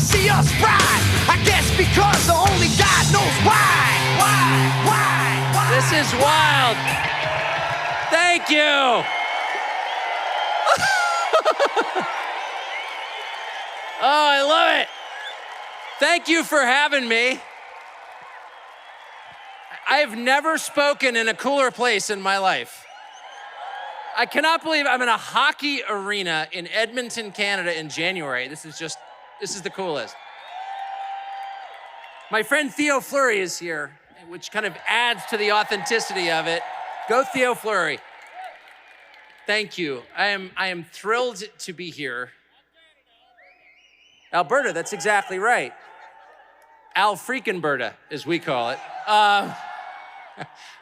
see us ride. I guess because the only God knows why. This is wild. Thank you. Oh, I love it. Thank you for having me. I have never spoken in a cooler place in my life. I cannot believe I'm in a hockey arena in Edmonton, Canada in January. This is the coolest. My friend Theo Fleury is here, which kind of adds to the authenticity of it. Go Theo Fleury. Thank you. I am thrilled to be here. Alberta, that's exactly right. Al-freaking-berta, as we call it. I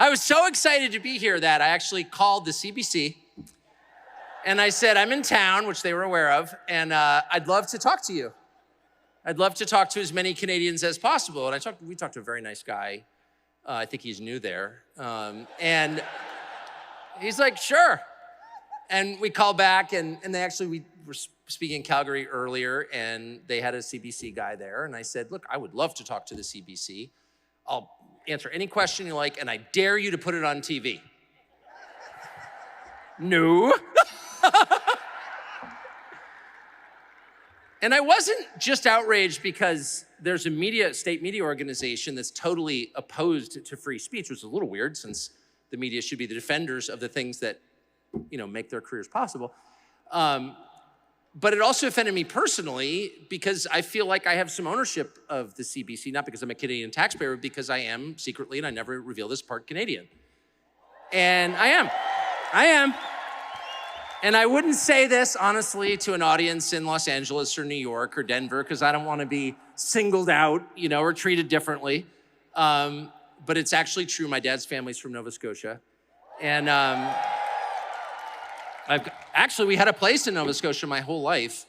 was so excited to be here that I actually called the CBC and I said, I'm in town, which they were aware of, and I'd love to talk to you. I'd love to talk to as many Canadians as possible. And we talked to a very nice guy. I think he's new there. And he's like, sure. And we called back and we were speaking in Calgary earlier and they had a CBC guy there. And I said, look, I would love to talk to the CBC. I'll answer any question you like and I dare you to put it on TV. No. And I wasn't just outraged because there's a state media organization that's totally opposed to free speech, which is a little weird since the media should be the defenders of the things that, make their careers possible. But it also offended me personally because I feel like I have some ownership of the CBC, not because I'm a Canadian taxpayer, but because I am secretly, and I never reveal this, part Canadian. And I am. And I wouldn't say this, honestly, to an audience in Los Angeles or New York or Denver, because I don't want to be singled out, or treated differently. But it's actually true. My dad's family's from Nova Scotia. And we had a place in Nova Scotia my whole life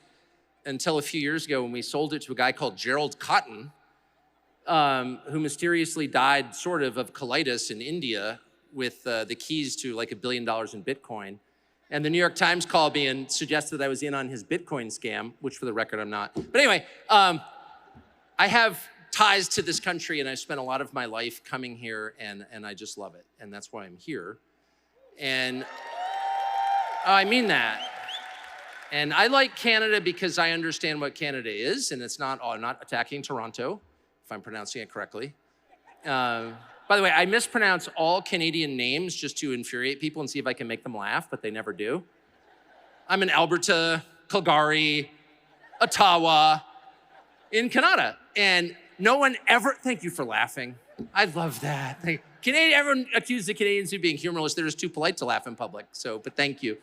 until a few years ago when we sold it to a guy called Gerald Cotton, who mysteriously died sort of colitis in India with the keys to like $1 billion in Bitcoin. And the New York Times called me and suggested that I was in on his Bitcoin scam, which for the record, I'm not. But anyway, I have ties to this country and I've spent a lot of my life coming here and I just love it. And that's why I'm here. And I mean that. And I like Canada because I understand what Canada is and I'm not attacking Toronto, if I'm pronouncing it correctly. By the way, I mispronounce all Canadian names just to infuriate people and see if I can make them laugh, but they never do. I'm in Alberta, Calgary, Ottawa, in Canada. And no one ever, thank you for laughing. I love that. Everyone accuses the Canadians of being humorless. They're just too polite to laugh in public, but thank you.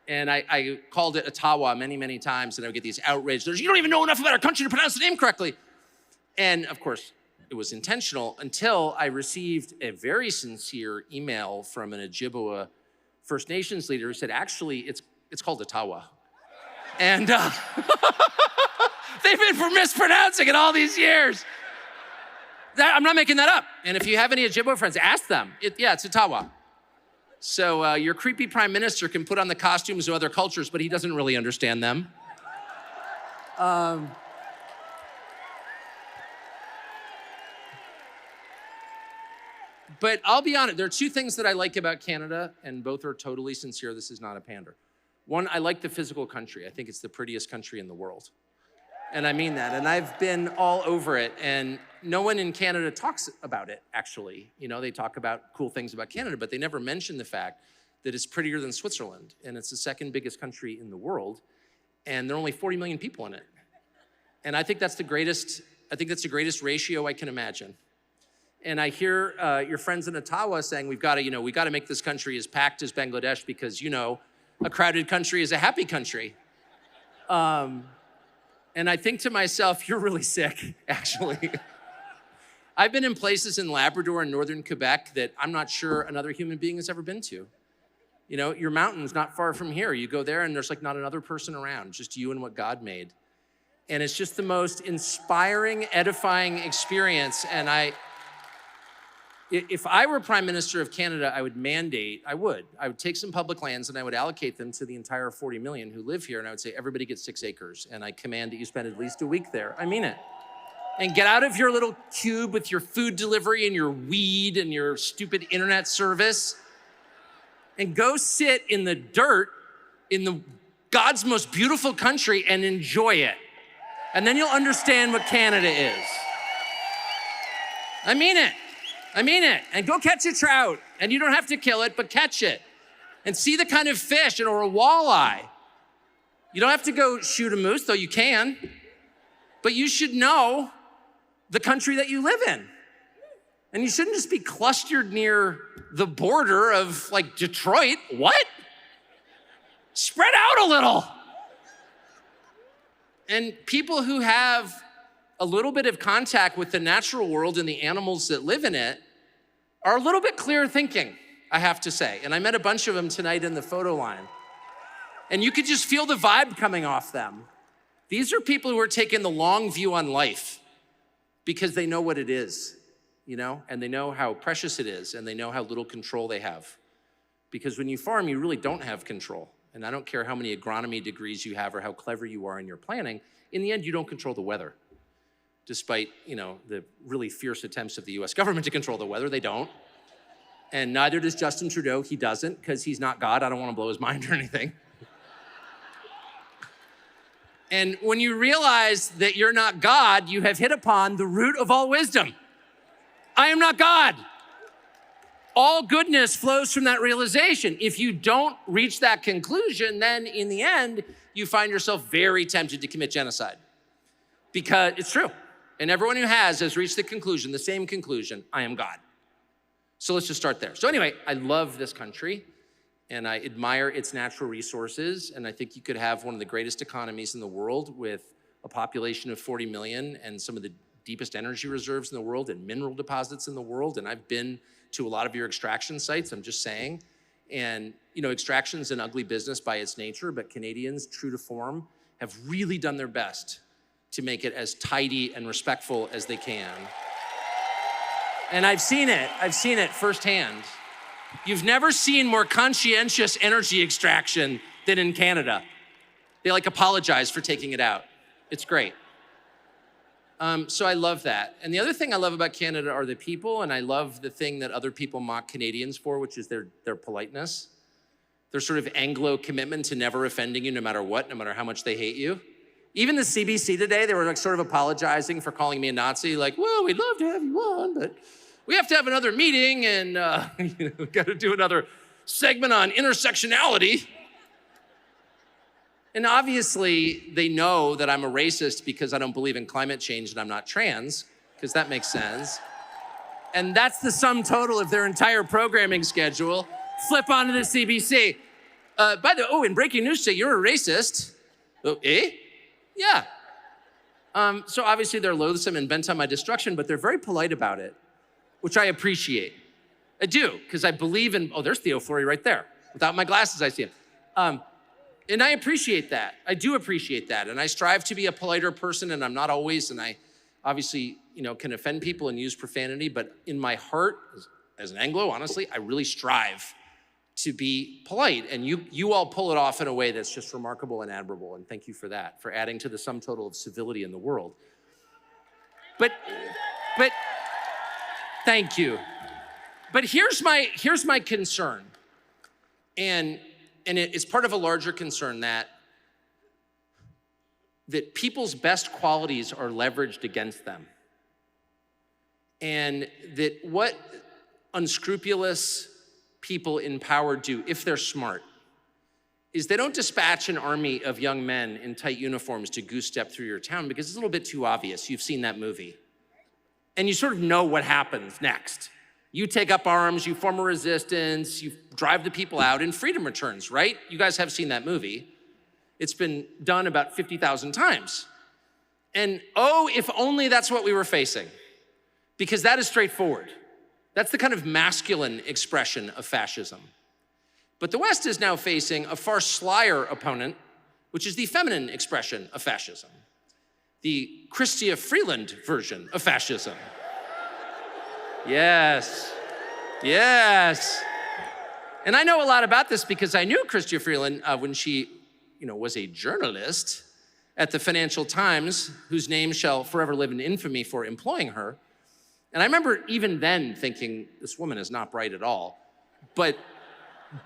And I called it Ottawa many, many times and I would get these outraged, you don't even know enough about our country to pronounce the name correctly. And of course, it was intentional until I received a very sincere email from an Ojibwa First Nations leader who said, actually, it's called Ottawa. And they've been mispronouncing it all these years. I'm not making that up. And if you have any Ojibwa friends, ask them. It's Ottawa. So your creepy prime minister can put on the costumes of other cultures, but he doesn't really understand them. But I'll be honest, there are two things that I like about Canada, and both are totally sincere. This is not a pander. One, I like the physical country. I think it's the prettiest country in the world. And I mean that. And I've been all over it. And no one in Canada talks about it, actually. They talk about cool things about Canada, but they never mention the fact that it's prettier than Switzerland. And it's the second biggest country in the world. And there are only 40 million people in it. And I think that's the greatest ratio I can imagine. And I hear your friends in Ottawa saying, we've got to make this country as packed as Bangladesh because, a crowded country is a happy country. And I think to myself, you're really sick, actually. I've been in places in Labrador and northern Quebec that I'm not sure another human being has ever been to. Your mountain's not far from here. You go there and there's not another person around, just you and what God made. And it's just the most inspiring, edifying experience. And If I were Prime Minister of Canada, I would take some public lands and I would allocate them to the entire 40 million who live here. And I would say, everybody gets 6 acres. And I command that you spend at least a week there. I mean it. And get out of your little cube with your food delivery and your weed and your stupid internet service. And go sit in the dirt in God's most beautiful country and enjoy it. And then you'll understand what Canada is. I mean it. And go catch a trout. And you don't have to kill it, but catch it. And see the kind of fish or a walleye. You don't have to go shoot a moose, though you can. But you should know the country that you live in. And you shouldn't just be clustered near the border of like Detroit. What? Spread out a little. And people who have a little bit of contact with the natural world and the animals that live in it are a little bit clear thinking, I have to say. And I met a bunch of them tonight in the photo line. And you could just feel the vibe coming off them. These are people who are taking the long view on life because they know what it is, and they know how precious it is, and they know how little control they have. Because when you farm, you really don't have control. And I don't care how many agronomy degrees you have or how clever you are in your planning, in the end, you don't control the weather. Despite, the really fierce attempts of the US government to control the weather, they don't. And neither does Justin Trudeau. He doesn't, because he's not God. I don't want to blow his mind or anything. And when you realize that you're not God, you have hit upon the root of all wisdom. I am not God. All goodness flows from that realization. If you don't reach that conclusion, then in the end, you find yourself very tempted to commit genocide. Because it's true. And everyone who has reached the same conclusion, I am God. So let's just start there. So anyway, I love this country and I admire its natural resources. And I think you could have one of the greatest economies in the world with a population of 40 million and some of the deepest energy reserves in the world and mineral deposits in the world. And I've been to a lot of your extraction sites, I'm just saying. And, extraction is an ugly business by its nature, but Canadians, true to form, have really done their best to make it as tidy and respectful as they can. And I've seen it firsthand. You've never seen more conscientious energy extraction than in Canada. They apologize for taking it out. It's great. So I love that. And the other thing I love about Canada are the people, and I love the thing that other people mock Canadians for, which is their politeness. Their sort of Anglo commitment to never offending you no matter what, no matter how much they hate you. Even the CBC today, they were sort of apologizing for calling me a Nazi, well, we'd love to have you on, but we have to have another meeting and we got to do another segment on intersectionality. And obviously, they know that I'm a racist because I don't believe in climate change and I'm not trans, because that makes sense. And that's the sum total of their entire programming schedule. Flip onto the CBC. In breaking news today, you're a racist. Oh, eh? Yeah. So obviously, they're loathsome and bent on my destruction, but they're very polite about it, which I appreciate. I do, because I believe in, there's Theo Fleury right there. Without my glasses, I see him. And I appreciate that. I do appreciate that. And I strive to be a politer person, and I'm not always, and I obviously, can offend people and use profanity, but in my heart, as an Anglo, honestly, I really strive to be polite. And you all pull it off in a way that's just remarkable and admirable. And thank you for that, for adding to the sum total of civility in the world. But thank you. But here's my concern. And it's part of a larger concern that people's best qualities are leveraged against them. And that what unscrupulous people in power do, if they're smart, is they don't dispatch an army of young men in tight uniforms to goose step through your town because it's a little bit too obvious. You've seen that movie. And you sort of know what happens next. You take up arms, you form a resistance, you drive the people out, and freedom returns, right? You guys have seen that movie. It's been done about 50,000 times. And if only that's what we were facing, because that is straightforward. That's the kind of masculine expression of fascism. But the West is now facing a far slyer opponent, which is the feminine expression of fascism, the Chrystia Freeland version of fascism. Yes. Yes. And I know a lot about this because I knew Chrystia Freeland when she, was a journalist at the Financial Times, whose name shall forever live in infamy for employing her. And I remember even then thinking, this woman is not bright at all. But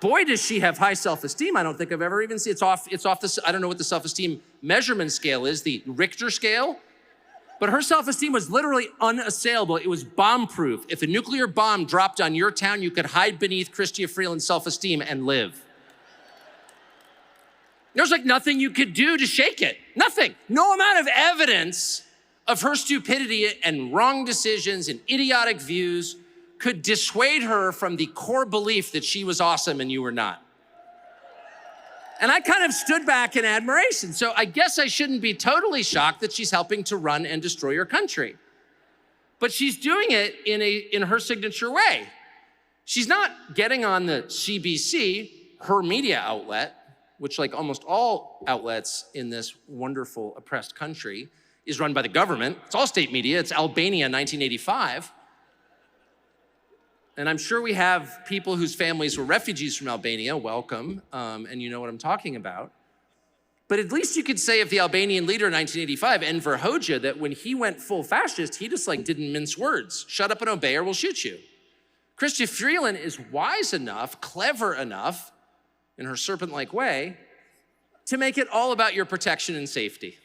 boy, does she have high self-esteem. I don't think I've ever even seen, it's off this, I don't know what the self-esteem measurement scale is, the Richter scale. But her self-esteem was literally unassailable. It was bomb-proof. If a nuclear bomb dropped on your town, you could hide beneath Chrystia Freeland's self-esteem and live. There's like nothing you could do to shake it. Nothing. No amount of evidence of her stupidity and wrong decisions and idiotic views could dissuade her from the core belief that she was awesome and you were not. And I kind of stood back in admiration. So I guess I shouldn't be totally shocked that she's helping to run and destroy your country. But she's doing it in her signature way. She's not getting on the CBC, her media outlet, which like almost all outlets in this wonderful oppressed country is run by the government. It's all state media. It's Albania 1985. And I'm sure we have people whose families were refugees from Albania, welcome, and you know what I'm talking about. But at least you could say of the Albanian leader in 1985, Enver Hoxha, that when he went full fascist, he just like didn't mince words. Shut up and obey or we'll shoot you. Chrystia Freeland is wise enough, clever enough, in her serpent-like way, to make it all about your protection and safety.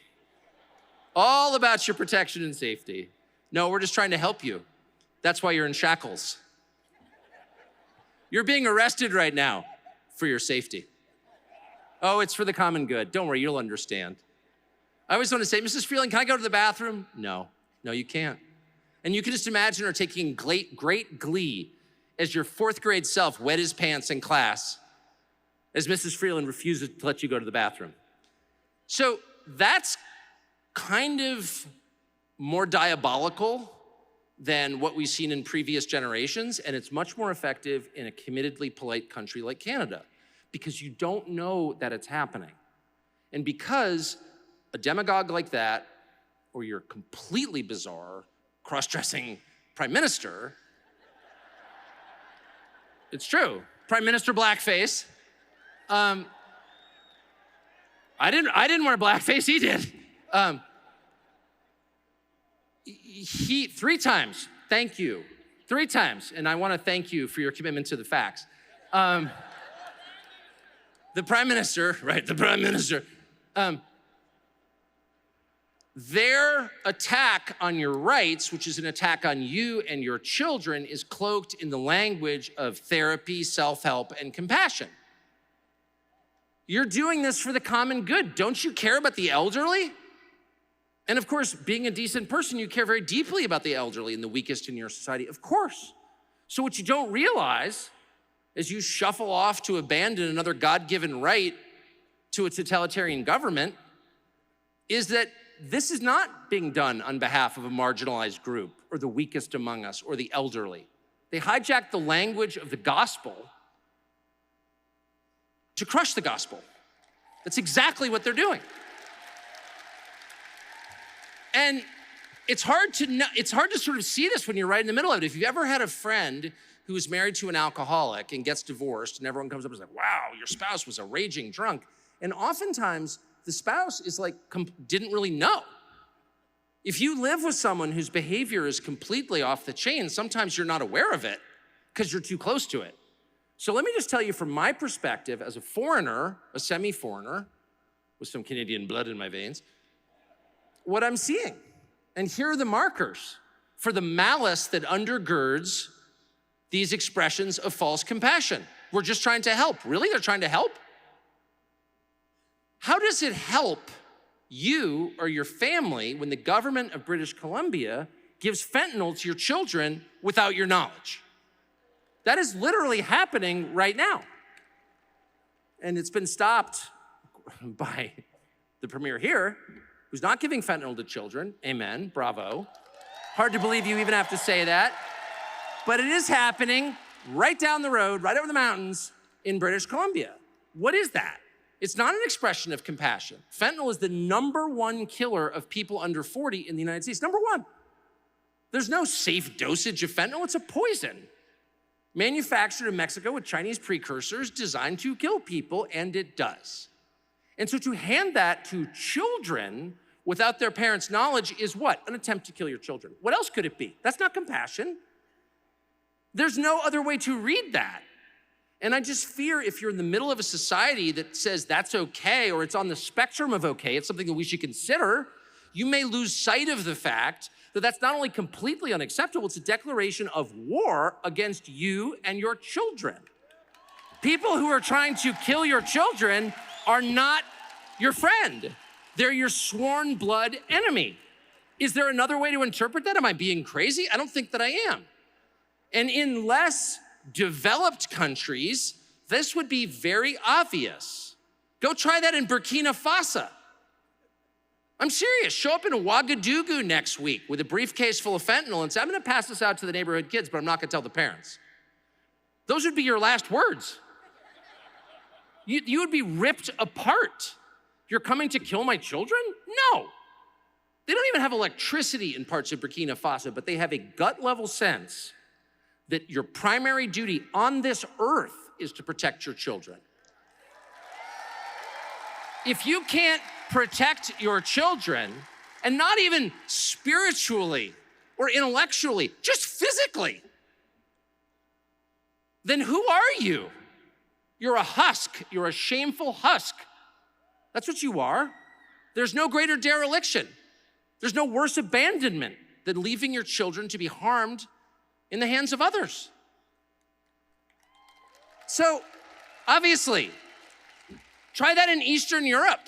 All about your protection and safety. No, we're just trying to help you. That's why you're in shackles. You're being arrested right now for your safety. Oh, it's for the common good. Don't worry, you'll understand. I always want to say, Mrs. Freeland, can I go to the bathroom? No, you can't. And you can just imagine her taking great glee as your fourth grade self wet his pants in class as Mrs. Freeland refuses to let you go to the bathroom. So that's kind of more diabolical than what we've seen in previous generations, and it's much more effective in a committedly polite country like Canada because you don't know that it's happening. And because a demagogue like that, or your completely bizarre, cross-dressing prime minister, it's true, Prime Minister Blackface, I didn't wear blackface, he did. He 3 times, thank you, 3 times, and I want to thank you for your commitment to the facts. The Prime Minister, their attack on your rights, which is an attack on you and your children, is cloaked in the language of therapy, self-help, and compassion. You're doing this for the common good. Don't you care about the elderly? And of course, being a decent person, you care very deeply about the elderly and the weakest in your society, of course. So what you don't realize as you shuffle off to abandon another God-given right to a totalitarian government is that this is not being done on behalf of a marginalized group or the weakest among us or the elderly. They hijack the language of the gospel to crush the gospel. That's exactly what they're doing. And it's hard to sort of see this when you're right in the middle of it. If you've ever had a friend who is married to an alcoholic and gets divorced and everyone comes up and is like, wow, your spouse was a raging drunk. And oftentimes the spouse is like, didn't really know. If you live with someone whose behavior is completely off the chain, sometimes you're not aware of it because you're too close to it. So let me just tell you from my perspective as a foreigner, a semi-foreigner with some Canadian blood in my veins, what I'm seeing. And here are the markers for the malice that undergirds these expressions of false compassion. We're just trying to help. Really? They're trying to help? How does it help you or your family when the government of British Columbia gives fentanyl to your children without your knowledge? That is literally happening right now. And it's been stopped by the premier here, who's not giving fentanyl to children. Amen, bravo. Hard to believe you even have to say that. But it is happening right down the road, right over the mountains in British Columbia. What is that? It's not an expression of compassion. Fentanyl is the #1 killer of people under 40 in the United States, #1. There's no safe dosage of fentanyl, it's a poison. manufactured in Mexico with Chinese precursors designed to kill people, and it does. And so to hand that to children without their parents' knowledge is what? An attempt to kill your children. What else could it be? That's not compassion. There's no other way to read that. And I just fear if you're in the middle of a society that says that's okay, or it's on the spectrum of okay, it's something that we should consider, you may lose sight of the fact that that's not only completely unacceptable, it's a declaration of war against you and your children. People who are trying to kill your children are not your friend. They're your sworn blood enemy. Is there another way to interpret that? Am I being crazy? I don't think that I am. And in less developed countries, this would be very obvious. Go try that in Burkina Faso. I'm serious. Show up in Ouagadougou next week with a briefcase full of fentanyl and say, I'm gonna pass this out to the neighborhood kids, but I'm not gonna tell the parents. Those would be your last words. You would be ripped apart. You're coming to kill my children? No. They don't even have electricity in parts of Burkina Faso, but they have a gut level sense that your primary duty on this earth is to protect your children. If you can't protect your children, and not even spiritually or intellectually, just physically, then who are you? You're a husk. You're a shameful husk. That's what you are. There's no greater dereliction. There's no worse abandonment than leaving your children to be harmed in the hands of others. So, obviously, try that in Eastern Europe.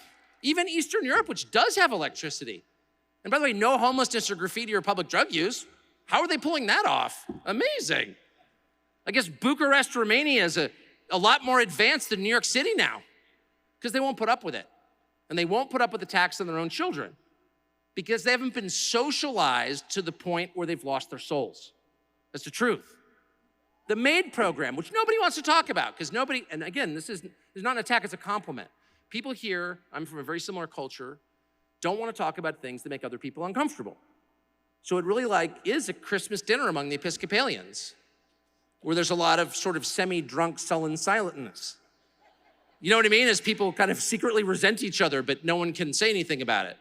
Even Eastern Europe, which does have electricity. And by the way, no homelessness or graffiti or public drug use. How are they pulling that off? Amazing. I guess Bucharest, Romania is a lot more advanced than New York City now, because they won't put up with it. And they won't put up with the tax on their own children because they haven't been socialized to the point where they've lost their souls. That's the truth. The MAID program, which nobody wants to talk about, because nobody, and again, this is not an attack, it's a compliment. People here, I'm from a very similar culture, don't want to talk about things that make other people uncomfortable. So it really is a Christmas dinner among the Episcopalians, where there's a lot of sort of semi-drunk, sullen silentness. You know what I mean? As people kind of secretly resent each other, but no one can say anything about it.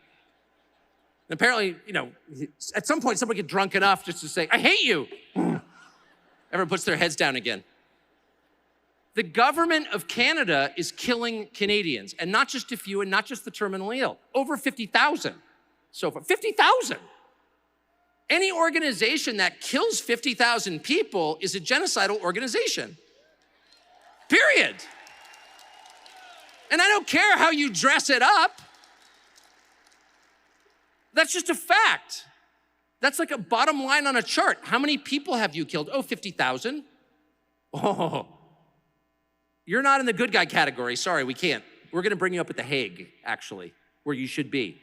And apparently, at some point, someone get drunk enough just to say, I hate you. Everyone puts their heads down again. The government of Canada is killing Canadians, and not just a few, and not just the terminally ill. Over 50,000 so far. 50,000. Any organization that kills 50,000 people is a genocidal organization. Period. And I don't care how you dress it up. That's just a fact. That's like a bottom line on a chart. How many people have you killed? Oh, 50,000. Oh, you're not in the good guy category. Sorry, we can't. We're gonna bring you up at The Hague, actually, where you should be.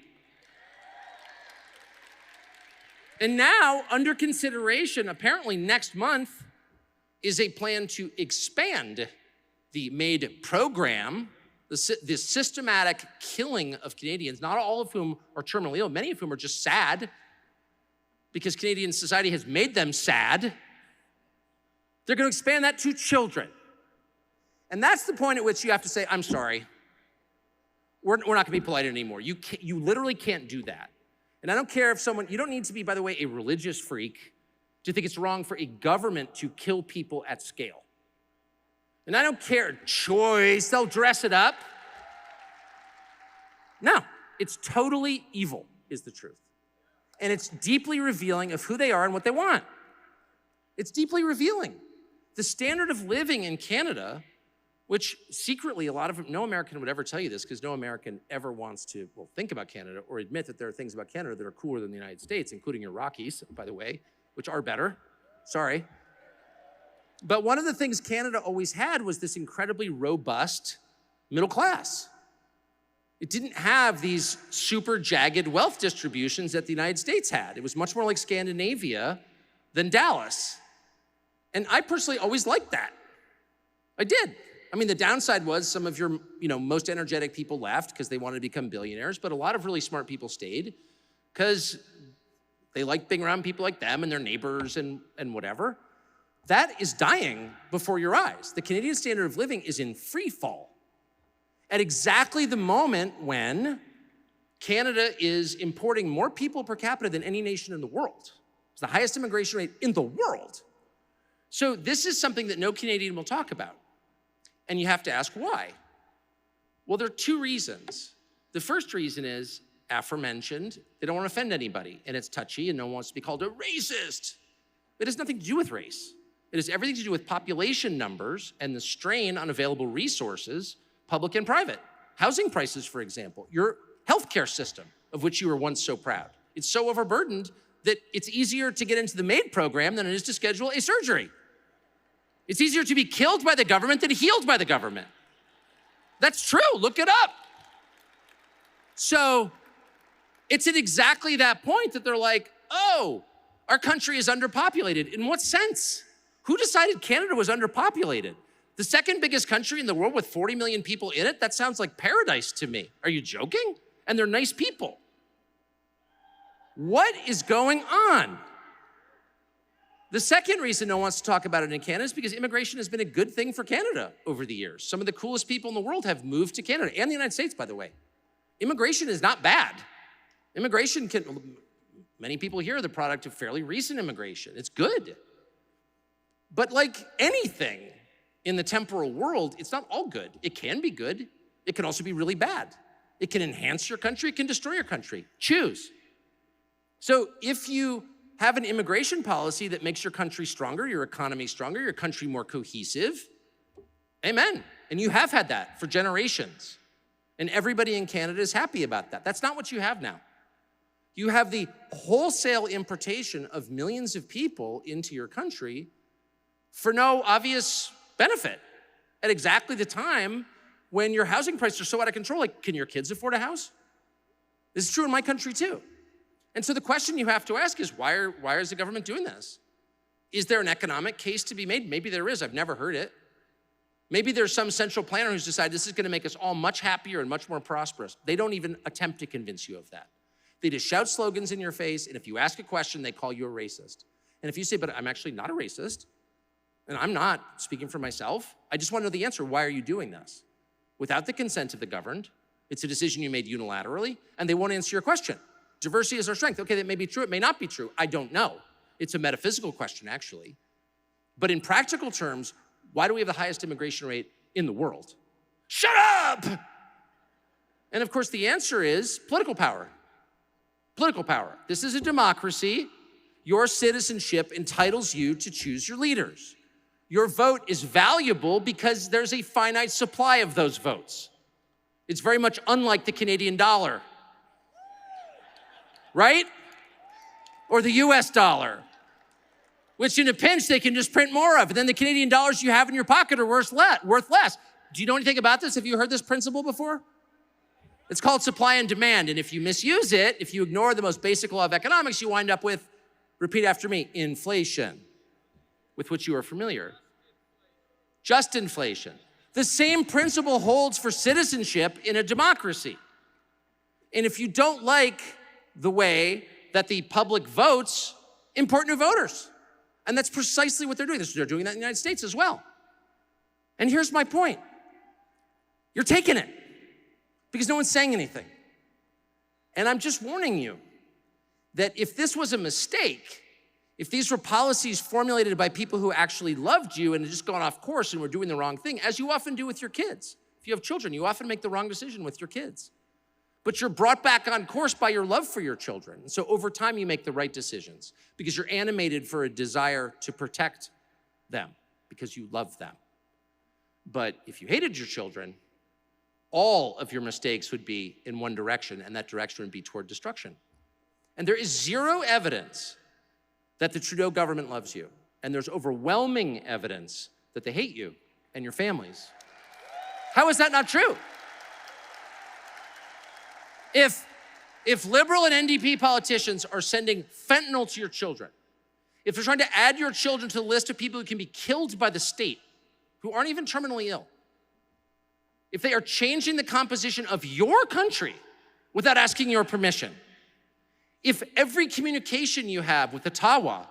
And now, under consideration, apparently next month, is a plan to expand the MAID program, the systematic killing of Canadians, not all of whom are terminally ill, many of whom are just sad because Canadian society has made them sad. They're gonna expand that to children. And that's the point at which you have to say, I'm sorry, we're not gonna be polite anymore. You literally can't do that. And I don't care if you don't need to be, by the way, a religious freak to think it's wrong for a government to kill people at scale. And I don't care, choice, they'll dress it up. No, it's totally evil, is the truth. And it's deeply revealing of who they are and what they want. It's deeply revealing. The standard of living in Canada, which secretly no American would ever tell you this, because no American ever wants to, think about Canada or admit that there are things about Canada that are cooler than the United States, including your Rockies, by the way, which are better. Sorry. But one of the things Canada always had was this incredibly robust middle class. It didn't have these super jagged wealth distributions that the United States had. It was much more like Scandinavia than Dallas. And I personally always liked that. I did. I mean, the downside was some of your, most energetic people left because they wanted to become billionaires, but a lot of really smart people stayed because they liked being around people like them and their neighbors and whatever. that is dying before your eyes. The Canadian standard of living is in free fall at exactly the moment when Canada is importing more people per capita than any nation in the world. It's the highest immigration rate in the world. So this is something that no Canadian will talk about. And you have to ask why. Well, there are two reasons. The first reason is aforementioned, they don't want to offend anybody, and it's touchy, and no one wants to be called a racist. It has nothing to do with race. It has everything to do with population numbers and the strain on available resources, public and private. Housing prices, for example, your healthcare system, of which you were once so proud. It's so overburdened that it's easier to get into the MAID program than it is to schedule a surgery. It's easier to be killed by the government than healed by the government. That's true, look it up. So it's at exactly that point that they're like, oh, our country is underpopulated. In what sense? Who decided Canada was underpopulated? The second biggest country in the world with 40 million people in it? That sounds like paradise to me. Are you joking? And they're nice people. What is going on? The second reason no one wants to talk about it in Canada is because immigration has been a good thing for Canada over the years. Some of the coolest people in the world have moved to Canada and the United States, by the way. Immigration is not bad. Immigration many people here are the product of fairly recent immigration. It's good. But like anything in the temporal world, it's not all good. It can be good. It can also be really bad. It can enhance your country. It can destroy your country. Choose. So if you have an immigration policy that makes your country stronger, your economy stronger, your country more cohesive, amen. And you have had that for generations. And everybody in Canada is happy about that. That's not what you have now. You have the wholesale importation of millions of people into your country for no obvious benefit at exactly the time when your housing prices are so out of control. Like, can your kids afford a house? This is true in my country too. And so the question you have to ask is, why is the government doing this? Is there an economic case to be made? Maybe there is, I've never heard it. Maybe there's some central planner who's decided this is gonna make us all much happier and much more prosperous. They don't even attempt to convince you of that. They just shout slogans in your face, and if you ask a question, they call you a racist. And if you say, but I'm actually not a racist, and I'm not speaking for myself, I just wanna know the answer, why are you doing this? Without the consent of the governed, it's a decision you made unilaterally, and they won't answer your question. Diversity is our strength. Okay, that may be true, it may not be true. I don't know. It's a metaphysical question, actually. But in practical terms, why do we have the highest immigration rate in the world? Shut up! And of course, the answer is political power. Political power. This is a democracy. Your citizenship entitles you to choose your leaders. Your vote is valuable because there's a finite supply of those votes. It's very much unlike the Canadian dollar. Right? Or the US dollar, which in a pinch they can just print more of, and then the Canadian dollars you have in your pocket are worth less. Do you know anything about this? Have you heard this principle before? It's called supply and demand, and if you misuse it, if you ignore the most basic law of economics, you wind up with, repeat after me, inflation, with which you are familiar. Just inflation. The same principle holds for citizenship in a democracy. And if you don't like the way that the public votes, import new voters. And that's precisely what they're doing. They're doing that in the United States as well. And here's my point. You're taking it because no one's saying anything. And I'm just warning you that if this was a mistake, if these were policies formulated by people who actually loved you and had just gone off course and were doing the wrong thing, as you often do with your kids. If you have children, you often make the wrong decision with your kids. But you're brought back on course by your love for your children. So over time, you make the right decisions because you're animated for a desire to protect them because you love them. But if you hated your children, all of your mistakes would be in one direction, and that direction would be toward destruction. And there is zero evidence that the Trudeau government loves you. And there's overwhelming evidence that they hate you and your families. How is that not true? If Liberal and NDP politicians are sending fentanyl to your children, if they're trying to add your children to the list of people who can be killed by the state, who aren't even terminally ill, if they are changing the composition of your country without asking your permission, if every communication you have with Ottawa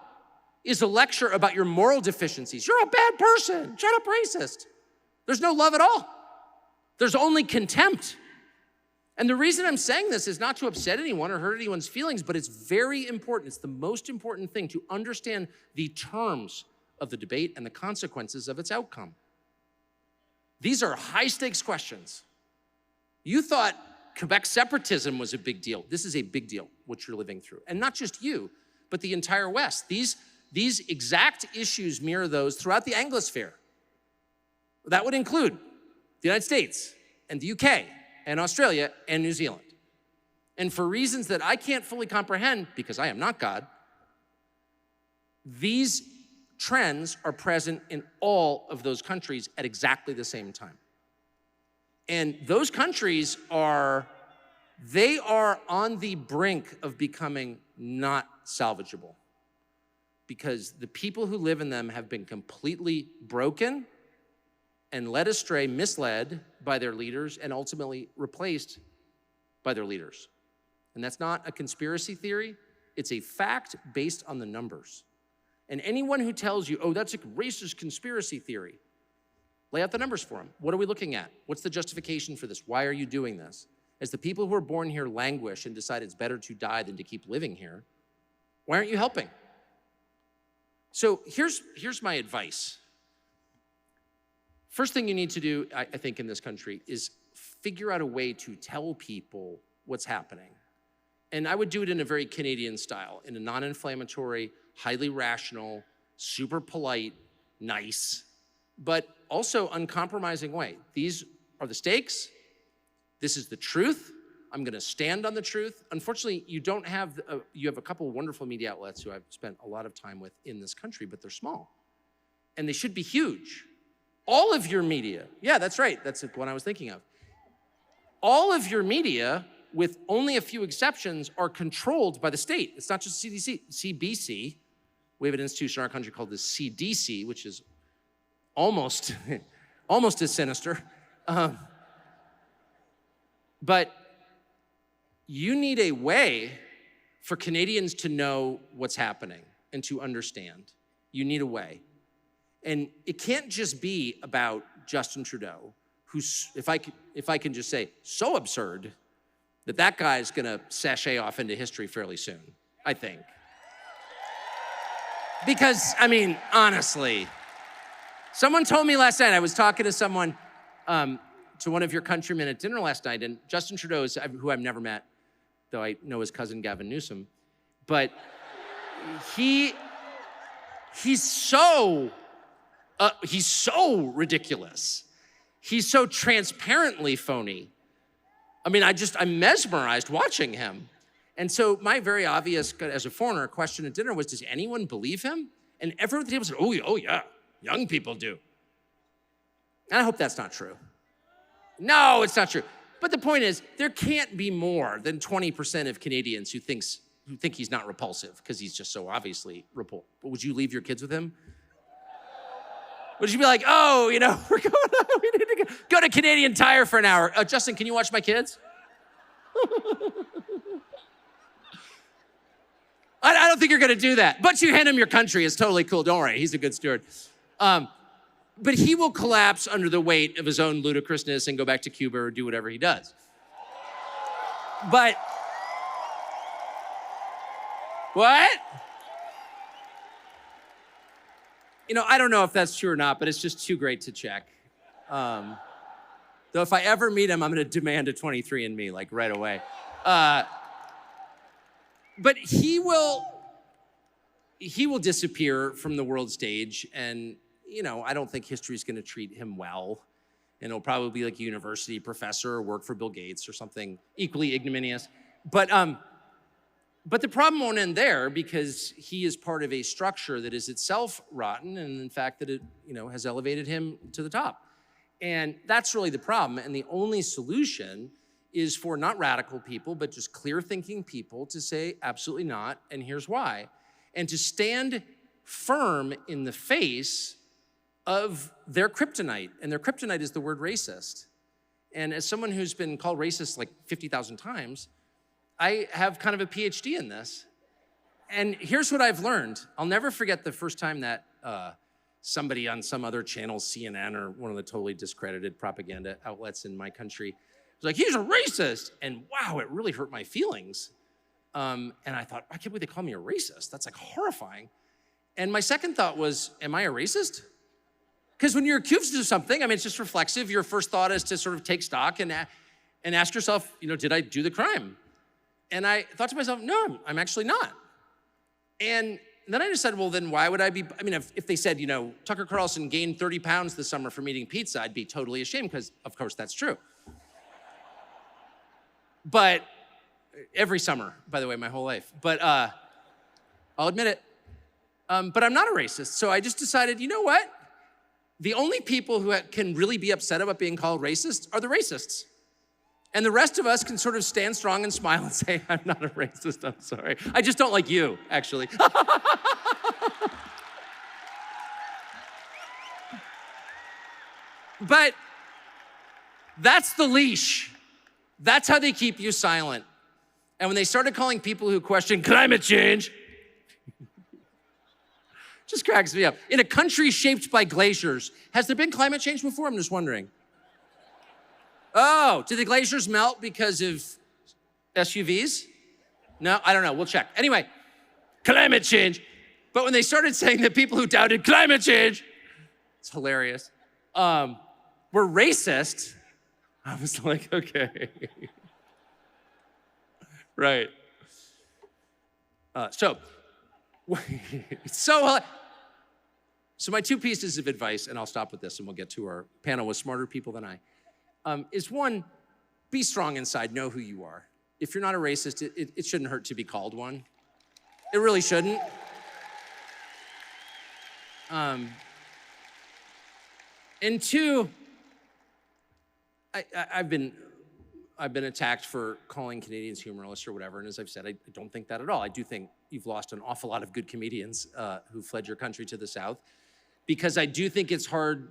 is a lecture about your moral deficiencies. You're a bad person. Shut up, racist. There's no love at all. There's only contempt. And the reason I'm saying this is not to upset anyone or hurt anyone's feelings, but it's very important. It's the most important thing to understand the terms of the debate and the consequences of its outcome. These are high-stakes questions. You thought Quebec separatism was a big deal. This is a big deal, what you're living through. And not just you, but the entire West. These exact issues mirror those throughout the Anglosphere. That would include the United States and the UK and Australia and New Zealand. And for reasons that I can't fully comprehend, because I am not God, these trends are present in all of those countries at exactly the same time. And those countries are on the brink of becoming not salvageable, because the people who live in them have been completely broken and led astray, misled by their leaders, and ultimately replaced by their leaders. And that's not a conspiracy theory. It's a fact based on the numbers. And anyone who tells you, oh, that's a racist conspiracy theory, lay out the numbers for them. What are we looking at? What's the justification for this? Why are you doing this? As the people who are born here languish and decide it's better to die than to keep living here, why aren't you helping? So here's my advice. First thing you need to do, I think, in this country is figure out a way to tell people what's happening. And I would do it in a very Canadian style, in a non-inflammatory, highly rational, super polite, nice, but also uncompromising way. These are the stakes. This is the truth. I'm gonna stand on the truth. Unfortunately, you have a couple of wonderful media outlets who I've spent a lot of time with in this country, but they're small. And they should be huge. All of your media, yeah, that's right, that's the one I was thinking of. All of your media, with only a few exceptions, are controlled by the state. It's not just CDC, CBC. We have an institution in our country called the CDC, which is almost as sinister. But you need a way for Canadians to know what's happening and to understand. You need a way. And it can't just be about Justin Trudeau, who's, if I can just say, so absurd that guy's gonna sashay off into history fairly soon, I think. Because, I mean, honestly, someone told me last night, I was talking to someone, to one of your countrymen at dinner last night, and Justin Trudeau, who I've never met, though I know his cousin Gavin Newsom, but he's so ridiculous. He's so transparently phony. I mean, I'm mesmerized watching him. And so my very obvious, as a foreigner, question at dinner was, does anyone believe him? And everyone at the table said, oh yeah, young people do. And I hope that's not true. No, it's not true. But the point is, there can't be more than 20% of Canadians who think he's not repulsive because he's just so obviously repulsive. But would you leave your kids with him? Would you be like, oh, we're going on, we need to go to Canadian Tire for an hour. Justin, can you watch my kids? I don't think you're gonna do that. But you hand him your country, it's totally cool. Don't worry, he's a good steward. But he will collapse under the weight of his own ludicrousness and go back to Cuba or do whatever he does. But, what? I don't know if that's true or not, but it's just too great to check. Though if I ever meet him, I'm gonna demand a 23andMe, like right away. But he will disappear from the world stage, and I don't think history's gonna treat him well. And he'll probably be like a university professor or work for Bill Gates or something equally ignominious. But the problem won't end there, because he is part of a structure that is itself rotten, and in fact that it has elevated him to the top. And that's really the problem. And the only solution is for not radical people, but just clear-thinking people to say absolutely not, and here's why. And to stand firm in the face of their kryptonite. And their kryptonite is the word racist. And as someone who's been called racist like 50,000 times, I have kind of a PhD in this. And here's what I've learned. I'll never forget the first time that somebody on some other channel, CNN or one of the totally discredited propaganda outlets in my country, was like, he's a racist. And wow, it really hurt my feelings. And I thought, I can't believe they call me a racist. That's like horrifying. And my second thought was, am I a racist? Because when you're accused of something, I mean, it's just reflexive. Your first thought is to sort of take stock and ask yourself, did I do the crime? And I thought to myself, no, I'm actually not. And then I decided, well, then why would I be, if they said, Tucker Carlson gained 30 pounds this summer from eating pizza, I'd be totally ashamed because, of course, that's true. But every summer, by the way, my whole life. But I'll admit it. But I'm not a racist. So I just decided, you know what? The only people who can really be upset about being called racist are the racists. And the rest of us can sort of stand strong and smile and say, I'm not a racist, I'm sorry. I just don't like you, actually. But that's the leash. That's how they keep you silent. And when they started calling people who question climate change, just cracks me up. In a country shaped by glaciers, has there been climate change before? I'm just wondering. Oh, did the glaciers melt because of SUVs? No, I don't know, we'll check. Anyway, climate change. But when they started saying that people who doubted climate change, it's hilarious, were racist, I was like, okay. Right. So my two pieces of advice, and I'll stop with this and we'll get to our panel with smarter people than I, is one, be strong inside, know who you are. If you're not a racist, it shouldn't hurt to be called one. It really shouldn't. And two, I've been attacked for calling Canadians humorless or whatever, and as I've said, I don't think that at all. I do think you've lost an awful lot of good comedians who fled your country to the South, because I do think it's hard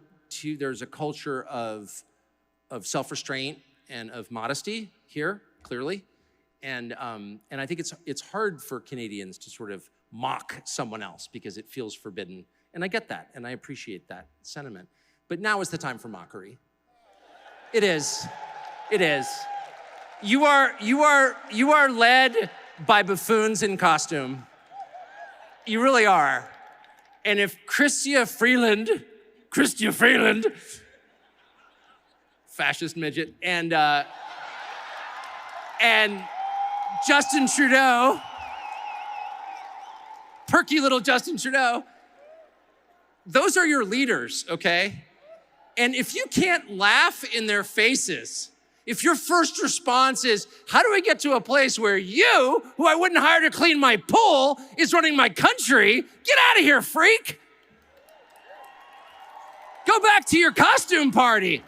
there's a culture of self-restraint and of modesty here, clearly, and I think it's hard for Canadians to sort of mock someone else because it feels forbidden, and I get that, and I appreciate that sentiment. But now is the time for mockery. It is. It is. You are led by buffoons in costume. You really are. And if Chrystia Freeland, fascist midget, and Justin Trudeau, perky little Justin Trudeau, those are your leaders, okay? And if you can't laugh in their faces, if your first response is, how do I get to a place where you, who I wouldn't hire to clean my pool, is running my country, get out of here, freak. Go back to your costume party.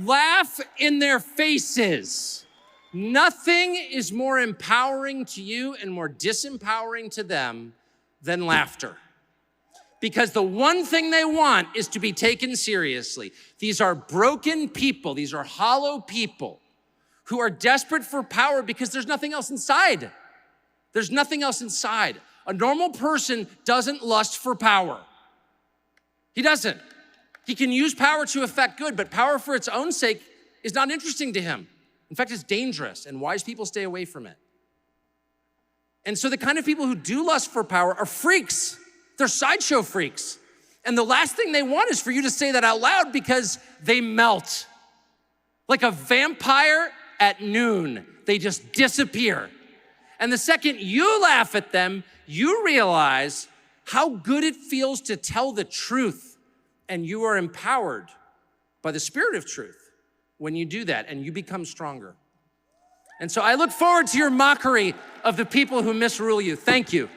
Laugh in their faces. Nothing is more empowering to you and more disempowering to them than laughter. Because the one thing they want is to be taken seriously. These are broken people. These are hollow people who are desperate for power because there's nothing else inside. There's nothing else inside. A normal person doesn't lust for power. He doesn't. He can use power to affect good, but power for its own sake is not interesting to him. In fact, it's dangerous, and wise people stay away from it. And so the kind of people who do lust for power are freaks. They're sideshow freaks. And the last thing they want is for you to say that out loud because they melt. Like a vampire at noon, they just disappear. And the second you laugh at them, you realize how good it feels to tell the truth. And you are empowered by the spirit of truth when you do that, and you become stronger. And so I look forward to your mockery of the people who misrule you. Thank you.